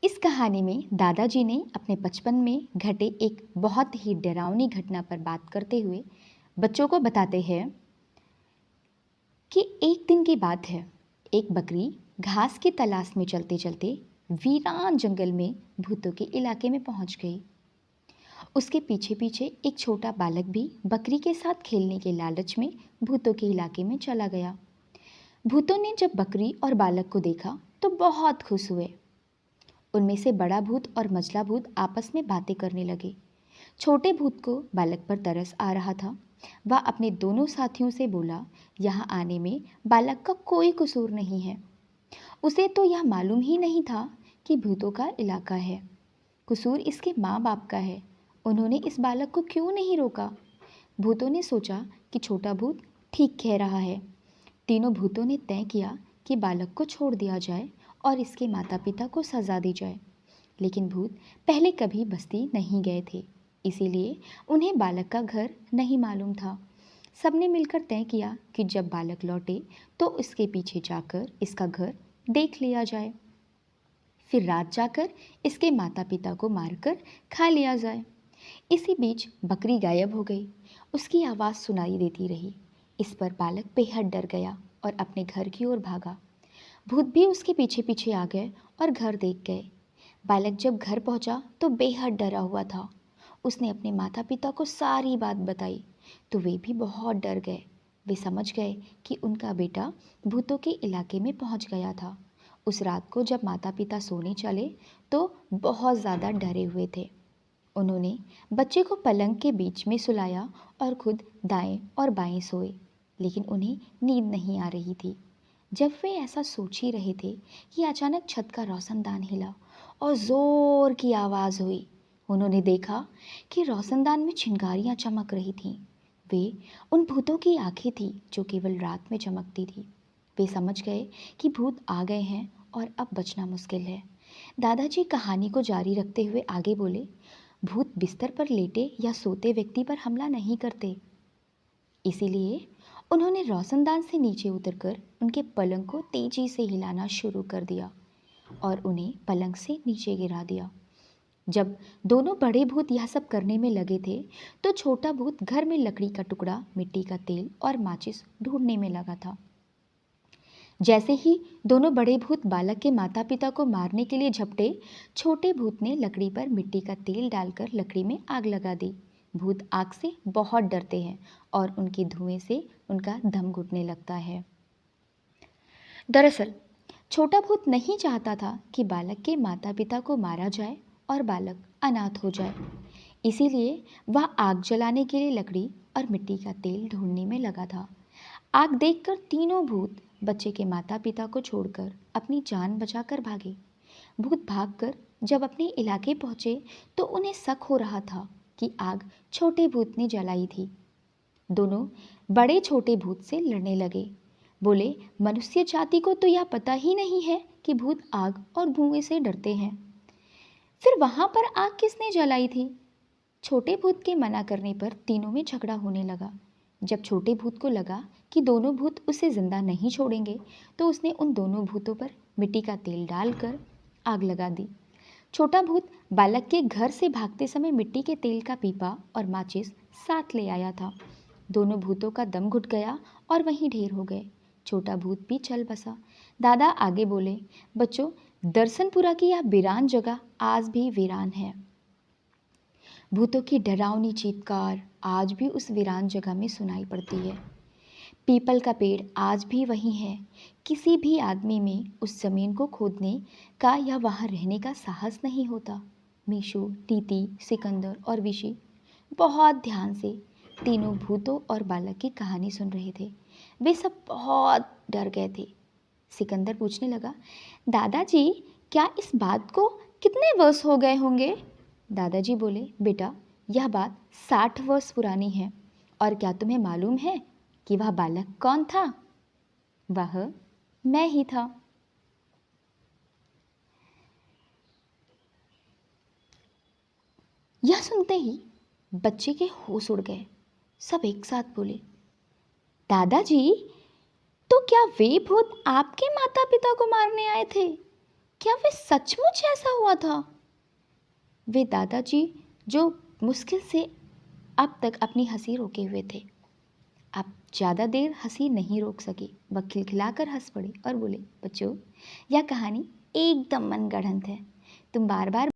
इस कहानी में दादाजी ने अपने बचपन में घटे एक बहुत ही डरावनी घटना पर बात करते हुए बच्चों को बताते हैं कि एक दिन की बात है। एक बकरी घास की तलाश में चलते चलते वीरान जंगल में भूतों के इलाके में पहुंच गई। उसके पीछे पीछे एक छोटा बालक भी बकरी के साथ खेलने के लालच में भूतों के इलाके में चला गया। भूतों ने जब बकरी और बालक को देखा तो बहुत खुश हुए। उनमें से बड़ा भूत और मझला भूत आपस में बातें करने लगे। छोटे भूत को बालक पर तरस आ रहा था। वह अपने दोनों साथियों से बोला, यहाँ आने में बालक का कोई कसूर नहीं है। उसे तो यह मालूम ही नहीं था कि भूतों का इलाका है। कसूर इसके माँ बाप का है। उन्होंने इस बालक को क्यों नहीं रोका? भूतों ने सोचा कि छोटा भूत ठीक कह रहा है। तीनों भूतों ने तय किया कि बालक को छोड़ दिया जाए और इसके माता पिता को सजा दी जाए। लेकिन भूत पहले कभी बस्ती नहीं गए थे, इसीलिए उन्हें बालक का घर नहीं मालूम था। सबने मिलकर तय किया कि जब बालक लौटे तो इसके पीछे जाकर इसका घर देख लिया जाए, फिर रात जाकर इसके माता पिता को मारकर खा लिया जाए। इसी बीच बकरी गायब हो गई। उसकी आवाज़ सुनाई देती रही। इस पर बालक बेहद डर गया और अपने घर की ओर भागा। भूत भी उसके पीछे पीछे आ गए और घर देख गए। बालक जब घर पहुंचा तो बेहद डरा हुआ था। उसने अपने माता पिता को सारी बात बताई तो वे भी बहुत डर गए। वे समझ गए कि उनका बेटा भूतों के इलाके में पहुंच गया था। उस रात को जब माता पिता सोने चले तो बहुत ज़्यादा डरे हुए थे। उन्होंने बच्चे को पलंग के बीच में सुलाया और खुद दाएं और बाएं सोए, लेकिन उन्हें नींद नहीं आ रही थी। जब वे ऐसा सोच ही रहे थे कि अचानक छत का रोशनदान हिला और ज़ोर की आवाज़ हुई। उन्होंने देखा कि रोशनदान में चिंगारियाँ चमक रही थीं। वे उन भूतों की आंखें थीं जो केवल रात में चमकती थी। वे समझ गए कि भूत आ गए हैं और अब बचना मुश्किल है। दादाजी कहानी को जारी रखते हुए आगे बोले, भूत बिस्तर पर लेटे या सोते व्यक्ति पर हमला नहीं करते। इसीलिए उन्होंने रोशनदान से नीचे उतरकर उनके पलंग को तेजी से हिलाना शुरू कर दिया और उन्हें पलंग से नीचे गिरा दिया। जब दोनों बड़े भूत यह सब करने में लगे थे तो छोटा भूत घर में लकड़ी का टुकड़ा, मिट्टी का तेल और माचिस ढूंढने में लगा था। जैसे ही दोनों बड़े भूत बालक के माता पिता को मारने के लिए झपटे, छोटे भूत ने लकड़ी पर मिट्टी का तेल डालकर लकड़ी में आग लगा दी। भूत आग से बहुत डरते हैं और उनके धुएं से उनका दम घुटने लगता है। दरअसल छोटा भूत नहीं चाहता था कि बालक के माता पिता को मारा जाए और बालक अनाथ हो जाए। इसीलिए वह आग जलाने के लिए लकड़ी और मिट्टी का तेल ढूंढने में लगा था। आग देखकर तीनों भूत बच्चे के माता पिता को छोड़कर अपनी जान बचाकर भागे। भूत भागकर जब अपने इलाके पहुंचे तो उन्हें शक हो रहा था कि आग छोटे भूत ने जलाई थी। दोनों बड़े छोटे भूत से लड़ने लगे। बोले, मनुष्य जाति को तो यह पता ही नहीं है कि भूत आग और धुएं से डरते हैं। फिर वहां पर आग किसने जलाई थी? छोटे भूत के मना करने पर तीनों में झगड़ा होने लगा। जब छोटे भूत को लगा कि दोनों भूत उसे जिंदा नहीं छोड़ेंगे तो उसने उन दोनों भूतों पर मिट्टी का तेल डालकर आग लगा दी। छोटा भूत बालक के घर से भागते समय मिट्टी के तेल का पीपा और माचिस साथ ले आया था। दोनों भूतों का दम घुट गया और वहीं ढेर हो गए। छोटा भूत भी चल बसा। दादा आगे बोले, बच्चों, दर्शनपुरा की यह वीरान जगह आज भी वीरान है। भूतों की डरावनी चीत्कार आज भी उस वीरान जगह में सुनाई पड़ती है। पीपल का पेड़ आज भी वहीं है। किसी भी आदमी में उस जमीन को खोदने का या वहाँ रहने का साहस नहीं होता। मीशु, टीटी, सिकंदर और विशी बहुत ध्यान से तीनों भूतों और बालक की कहानी सुन रहे थे। वे सब बहुत डर गए थे। सिकंदर पूछने लगा, दादाजी, क्या इस बात को कितने वर्ष हो गए होंगे? दादाजी बोले, बेटा, यह बात 60 वर्ष पुरानी है। और क्या तुम्हें मालूम है कि वह बालक कौन था? वह मैं ही था। यह सुनते ही बच्चे के होश उड़ गए। सब एक साथ बोले, दादाजी, तो क्या वे भूत आपके माता पिता को मारने आए थे? क्या वे सचमुच ऐसा हुआ था? वे दादाजी जो मुश्किल से अब तक अपनी हंसी रोके हुए थे, अब ज़्यादा देर हंसी नहीं रोक सके। वह खिलखिलाकर हंस पड़े और बोले, बच्चों, यह कहानी एकदम मनगढ़ंत है। तुम बार बार